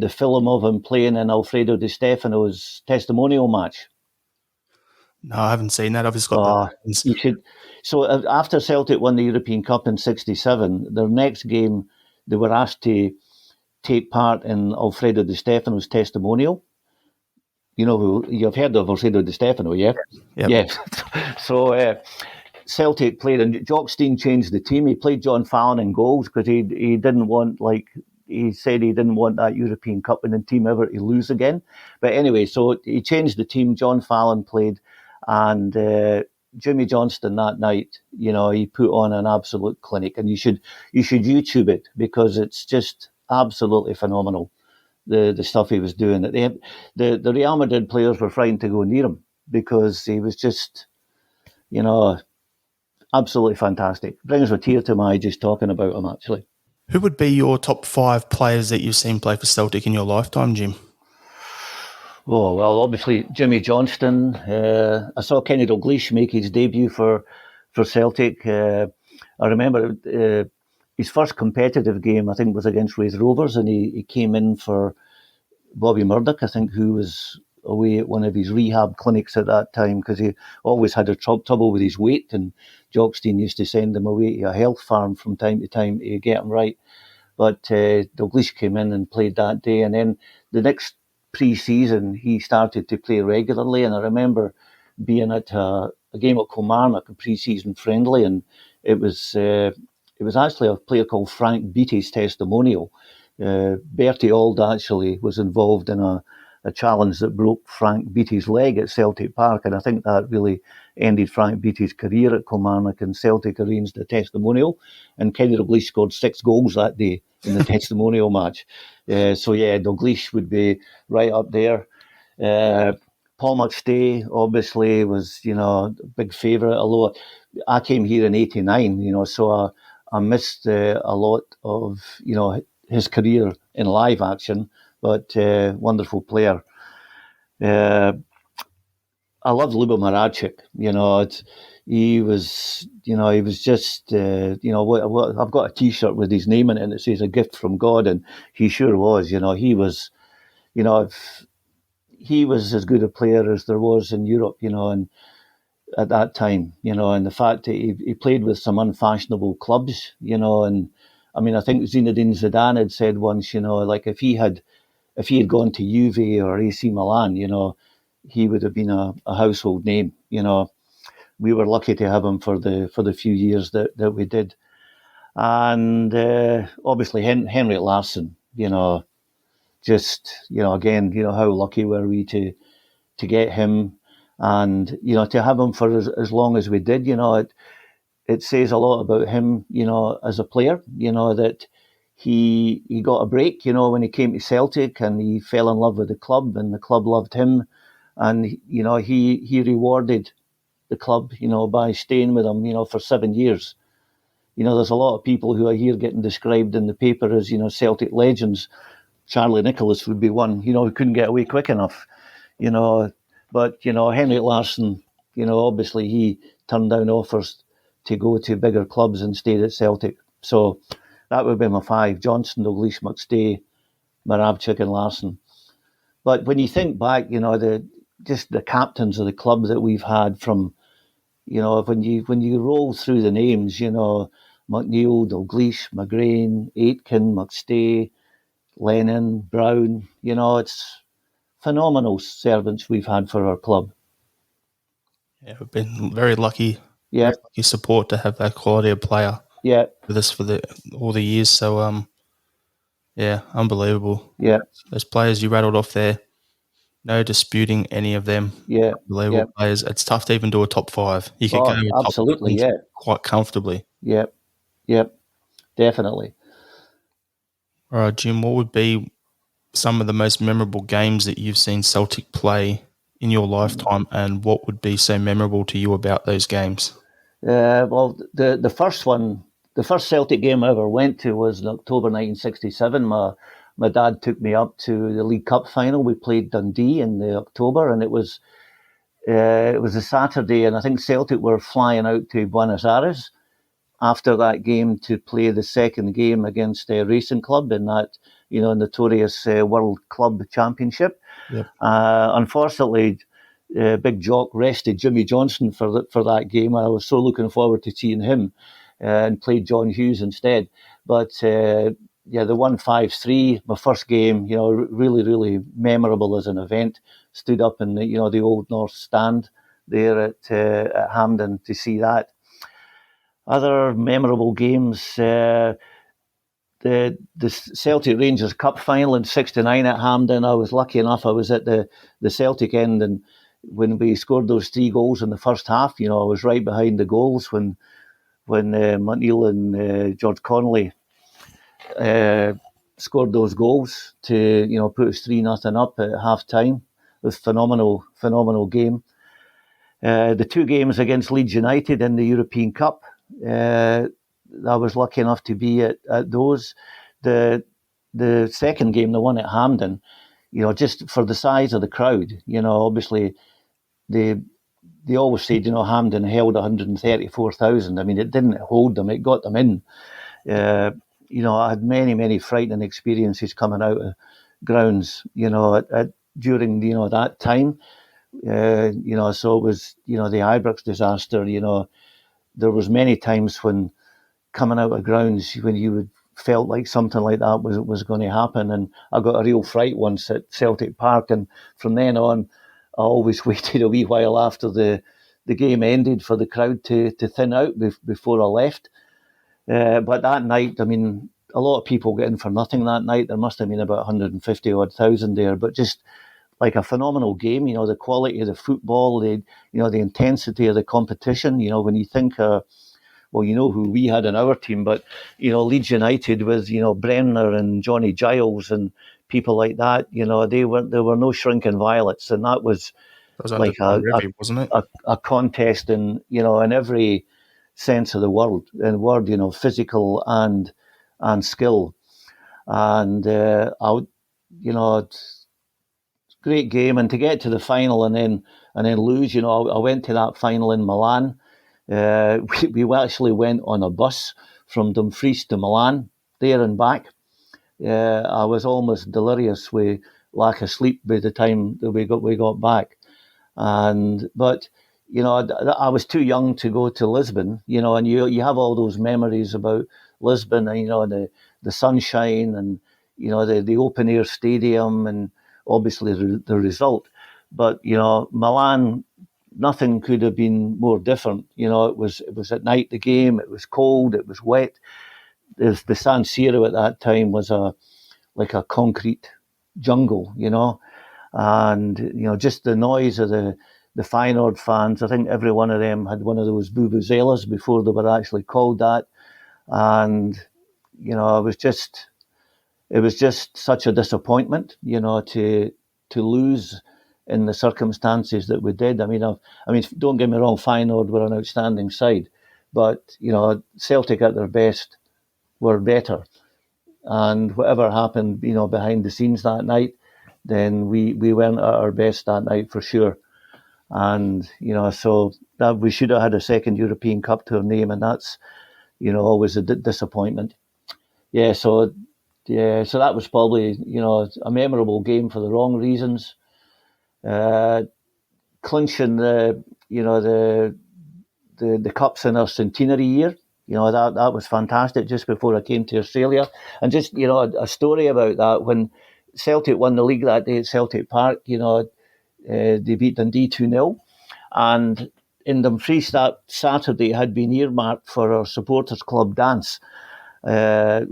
film of him playing in Alfredo Di Stefano's testimonial match? No, I haven't seen that. I've just got you should. So after Celtic won the European Cup in '67, their next game, they were asked to take part in Alfredo Di Stefano's testimonial. You've heard of Alfredo Di Stefano, yeah? Yep. Yeah. So Celtic played, and Jock Stein changed the team. He played John Fallon in goals because he didn't want, he said he didn't want that European Cup winning team ever to lose again. But anyway, so he changed the team. John Fallon played, and Jimmy Johnston that night, he put on an absolute clinic, and you should YouTube it, because it's just absolutely phenomenal. The stuff he was doing. The Real Madrid players were frightened to go near him, because he was just, absolutely fantastic. Brings a tear to my eye just talking about him, actually. Who would be your top 5 players that you've seen play for Celtic in your lifetime, Jim? Oh, well, obviously Jimmy Johnston. I saw Kenny Dalglish make his debut for Celtic. I remember his first competitive game, I think, was against Raith Rovers, and he came in for Bobby Murdoch, I think, who was away at one of his rehab clinics at that time, because he always had a trouble with his weight, and Jock Stein used to send him away to a health farm from time to time to get him right. But Dalglish came in and played that day, and then the next pre-season, he started to play regularly, and I remember being at a game at Kilmarnock, a pre-season friendly, and it was actually a player called Frank Beattie's testimonial. Bertie Auld actually was involved in a challenge that broke Frank Beattie's leg at Celtic Park, and I think that really ended Frank Beattie's career at Kilmarnock, and Celtic arranged a testimonial, and Kenny Dalglish scored 6 goals that day in the testimonial match. So yeah, Dalglish would be right up there. Paul McStay obviously was, a big favourite, although I came here in '89, so I missed a lot of, his career in live action, but wonderful player. I loved Lubo Maracic. He was just, I've got a T-shirt with his name in it, and it says "A Gift from God," and he sure was. He was, he was as good a player as there was in Europe, and at that time, and the fact that he played with some unfashionable clubs, and I mean, I think Zinedine Zidane had said once, like if he had gone to Juve or AC Milan, he would have been a household name. We were lucky to have him for the few years that we did, and obviously Henrik Larsson. Just again, how lucky were we to get him, and to have him for as long as we did. It says a lot about him, as a player. That he got a break, when he came to Celtic, and he fell in love with the club, and the club loved him, and he rewarded the club, by staying with them, for 7 years. There's a lot of people who I hear getting described in the paper as, Celtic legends. Charlie Nicholas would be one, who couldn't get away quick enough, But, Henrik Larsson, obviously he turned down offers to go to bigger clubs and stayed at Celtic. So that would be my 5: Johnson, Dalglish, McStay, Moravcik and Larsson. But when you think back, the captains of the club that we've had from, when you roll through the names, McNeil, Dalglish, McGrain, Aitken, McStay, Lennon, Brown, it's phenomenal servants we've had for our club. Yeah, we've been very lucky. Yeah, very lucky support to have that quality of player. Yeah, with us for all the years. So yeah, unbelievable. Yeah, those players you rattled off there, no disputing any of them. Yeah, Unbelievable players. It's tough to even do a top 5. You could go to a top absolutely, 20 quite comfortably. Yep, definitely. All right, Jim, what would be some of the most memorable games that you've seen Celtic play in your lifetime, and what would be so memorable to you about those games? Well, the first one, the first Celtic game I ever went to was in October 1967. My dad took me up to the League Cup final. We played Dundee in the October, and it was a Saturday, and I think Celtic were flying out to Buenos Aires after that game to play the second game against Racing Club in that, notorious World Club Championship. Yep. Unfortunately, Big Jock rested Jimmy Johnson for that game. I was so looking forward to seeing him, and played John Hughes instead. But the 1-5-3, my first game, really, really memorable as an event. Stood up in the Old North Stand there at Hampden to see that. Other memorable games, the Celtic Rangers Cup final in '69 at Hampden. I was lucky enough, I was at the Celtic end, and when we scored those 3 goals in the first half, I was right behind the goals when McNeil and George Connolly scored those goals to put us 3-0 up at half time. It was phenomenal game. The 2 games against Leeds United in the European Cup, I was lucky enough to be at those. The second game, the one at Hampden, just for the size of the crowd, obviously they always said, Hampden held 134,000. I mean, it didn't hold them; it got them in. I had many frightening experiences coming out of grounds, during that time. So it was the Ibrox disaster. There was many times when coming out of grounds when you would felt like something like that was going to happen. And I got a real fright once at Celtic Park, and from then on, I always waited a wee while after the game ended for the crowd to thin out before I left. But that night, I mean, a lot of people get in for nothing that night. There must have been about 150 odd thousand there, but just like a phenomenal game. You know, the quality of the football, the intensity of the competition. You know, when you think, well, you know who we had in our team, but you know, Leeds United with Brenner and Johnny Giles and people like that. You know, there were no shrinking violets, and that was under like Revy, wasn't it? a contest in in every sense of the word, physical and skill. And great game, and to get to the final and then lose. I went to that final in Milan. We actually went on a bus from Dumfries to Milan, there and back. I was almost delirious with lack of sleep by the time that we got back. But I was too young to go to Lisbon, and you have all those memories about Lisbon, and the sunshine, and the open air stadium, and obviously the result. But Milan, nothing could have been more different. It was at night, the game. It was cold. It was wet. The San Siro at that time was like a concrete jungle, and just the noise of the Feyenoord fans. I think every one of them had one of those vuvuzelas before they were actually called that, and it was just such a disappointment, to lose in the circumstances that we did. I mean, don't get me wrong, Feyenoord were an outstanding side, but Celtic at their best were better, and whatever happened, behind the scenes that night, then we weren't at our best that night for sure. And so that we should have had a second European Cup to our name, and that's always a disappointment. So that was probably a memorable game for the wrong reasons. Clinching the cups in our centenary year. That was fantastic just before I came to Australia. And just, a story about that, when Celtic won the league that day at Celtic Park, they beat Dundee 2-0. And in Dumfries that Saturday had been earmarked for our supporters club dance,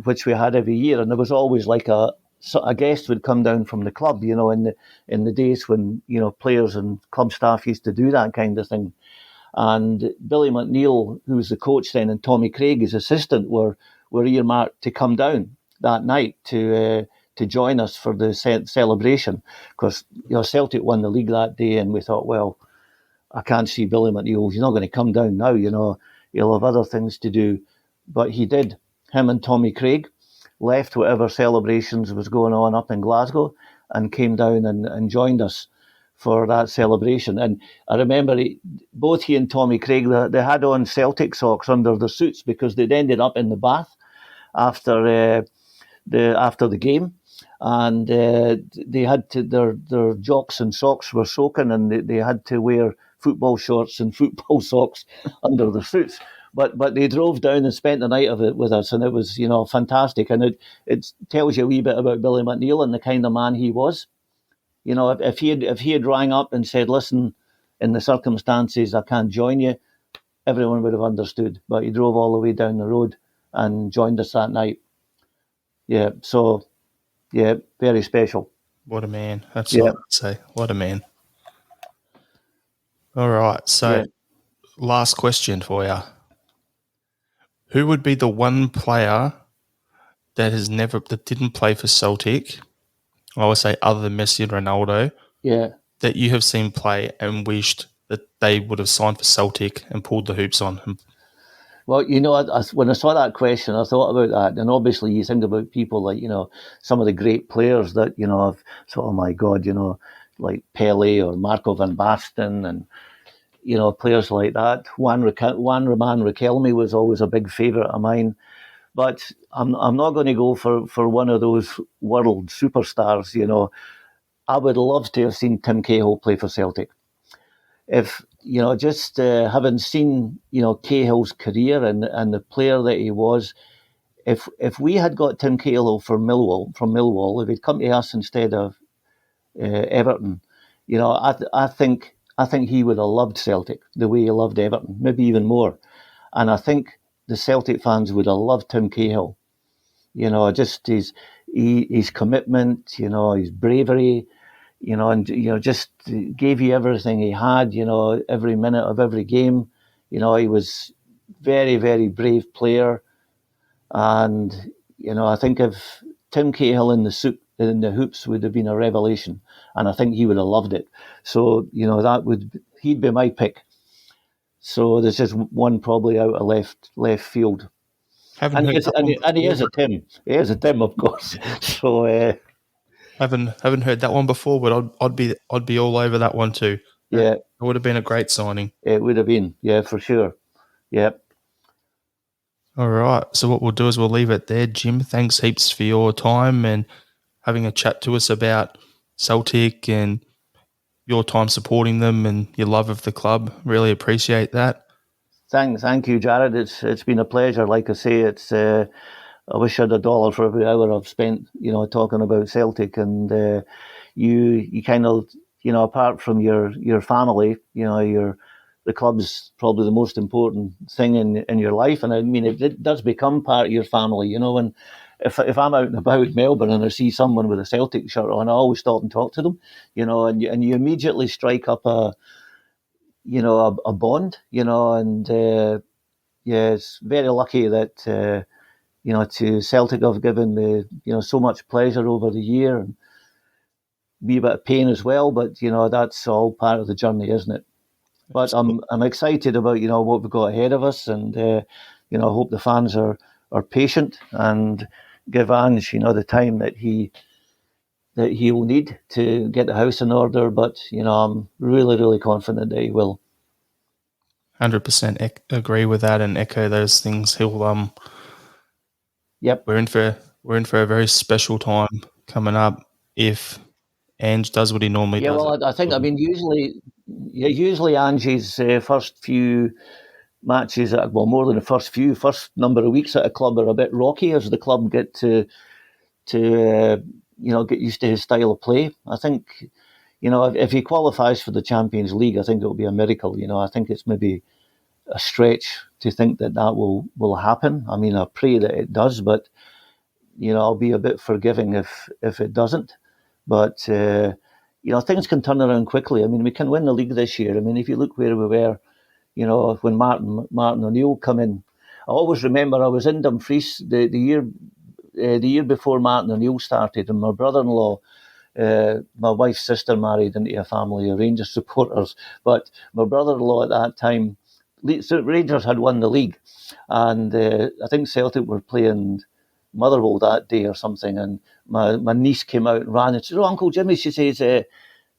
which we had every year. And there was always like a guest would come down from the club, in the days when, players and club staff used to do that kind of thing. And Billy McNeill, who was the coach then, and Tommy Craig, his assistant, were earmarked to come down that night to join us for the celebration, because Celtic won the league that day, and we thought, well, I can't see Billy McNeill. He's not going to come down now. He'll have other things to do, but he did. Him and Tommy Craig left whatever celebrations was going on up in Glasgow and came down and joined us for that celebration. And I remember both he and Tommy Craig, they had on Celtic socks under their suits because they'd ended up in the bath after the game, and they had to their jocks and socks were soaking, and they had to wear football shorts and football socks under their suits. But they drove down and spent the night of it with us, and it was fantastic. And it tells you a wee bit about Billy McNeill and the kind of man he was. If he had rang up and said, "Listen, in the circumstances, I can't join you," everyone would have understood. But he drove all the way down the road and joined us that night. Yeah, so very special. What a man! That's all I'd say. What a man! All right, so last question for you: who would be the one player that didn't play for Celtic? I would say other than Messi and Ronaldo. Yeah. That you have seen play and wished that they would have signed for Celtic and pulled the hoops on him? Well, when I saw that question, I thought about that. And obviously you think about people like, some of the great players that, I've thought, oh my God, like Pele or Marco van Basten and, players like that. Juan Roman Riquelme was always a big favourite of mine. But I'm not going to go for one of those world superstars, I would love to have seen Tim Cahill play for Celtic. If, just having seen, Cahill's career and the player that he was, if we had got Tim Cahill from Millwall, if he'd come to us instead of Everton, I think he would have loved Celtic the way he loved Everton, maybe even more. And I think the Celtic fans would have loved Tim Cahill. Just his commitment, his bravery, and just gave you everything he had. Every minute of every game. He was very, very brave player, and I think if Tim Cahill in the hoops would have been a revelation, and I think he would have loved it. So he'd be my pick. So there's just one probably out of left field. Haven't heard that one And he before. is a Tim. He is a Tim, of course. So Haven't heard that one before, but I'd be all over that one too. yeah, It would have been a great signing. it would have been. Yeah, for sure. Yeah. All right. So what we'll do is we'll leave it there. Jim, thanks heaps for your time and having a chat to us about Celtic and your time supporting them and your love of the club. Really appreciate that. Thank you, Jarrod. It's been a pleasure. Like I say, I wish I had $1 for every hour I've spent, talking about Celtic. And you kind of, apart from your family, the club's probably the most important thing in your life. And I mean, it does become part of your family, and if I'm out and about in Melbourne and I see someone with a Celtic shirt on, I always stop and talk to them, and you immediately strike up a bond, and it's very lucky that, to Celtic have given me, so much pleasure over the year and be a bit of pain as well, but, that's all part of the journey, isn't it? But I'm excited about, what we've got ahead of us, and, I hope the fans are patient and give Ange, the time that he will need to get the house in order. But, I'm really, really confident that he will. 100% agree with that and echo those things. Yep. We're in for a very special time coming up if Ange does what he normally does. Yeah, well, I think, I mean, usually Angie's first few matches, more than the first number of weeks at a club are a bit rocky as the club get to get used to his style of play. I think, if he qualifies for the Champions League, I think it'll be a miracle. I think it's maybe a stretch to think that will happen. I mean, I pray that it does, but I'll be a bit forgiving if it doesn't. But things can turn around quickly. I mean, we can win the league this year. I mean, if you look where we were, when Martin O'Neill come in, I always remember I was in Dumfries the year before Martin O'Neill started, and my brother-in-law, my wife's sister, married into a family of Rangers supporters, but my brother-in-law at that time, Rangers had won the league, and I think Celtic were playing Motherwell that day or something, and my niece came out and ran and said, "Oh, Uncle Jimmy," she says,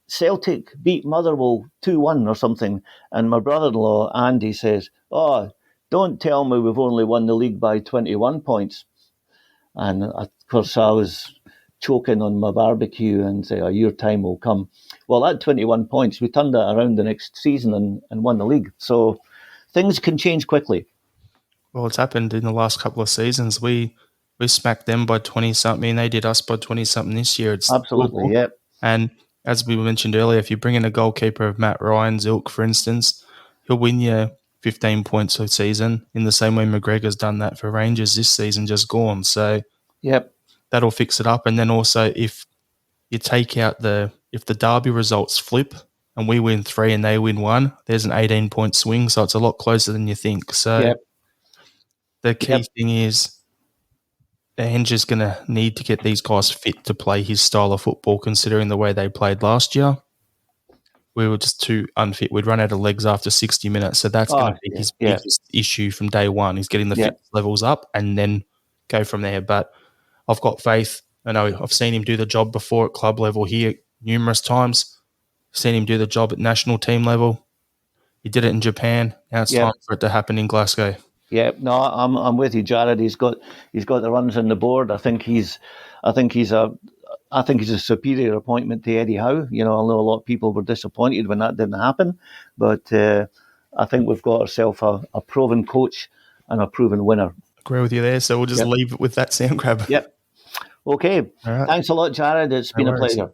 "Celtic beat Motherwell 2-1 or something." And my brother-in-law, Andy, says, "Oh, don't tell me we've only won the league by 21 points. And of course, I was choking on my barbecue and say, "Oh, your time will come." Well, at 21 points, we turned that around the next season and won the league. So things can change quickly. Well, it's happened in the last couple of seasons. We smacked them by 20-something, and they did us by 20-something this year. It's Absolutely, doable. yeah. And as we mentioned earlier, if you bring in a goalkeeper of Matt Ryan's ilk, for instance, he'll win you 15 points a season in the same way McGregor's done that for Rangers this season just gone. So Yep. that'll fix it up. And then also if you take out if the derby results flip and we win 3 and they win 1, there's an 18-point swing. So it's a lot closer than you think. So Yep. the key thing is Ange is going to need to get these guys fit to play his style of football, considering the way they played last year. We were just too unfit. We'd run out of legs after 60 minutes. So that's going to be his biggest issue from day one. He's getting the fitness levels up and then go from there. But I've got faith. I know I've seen him do the job before at club level here numerous times. Seen him do the job at national team level. He did it in Japan. Now it's time for it to happen in Glasgow. Yeah, no, I'm with you, Jarrod. He's got the runs on the board. I think he's a superior appointment to Eddie Howe. I know a lot of people were disappointed when that didn't happen, but I think we've got ourselves a proven coach and a proven winner. agree with you there. So we'll just Yep. leave it with that sound grab. Yep. Okay. All right. Thanks a lot, Jarrod. It's been a worries. pleasure.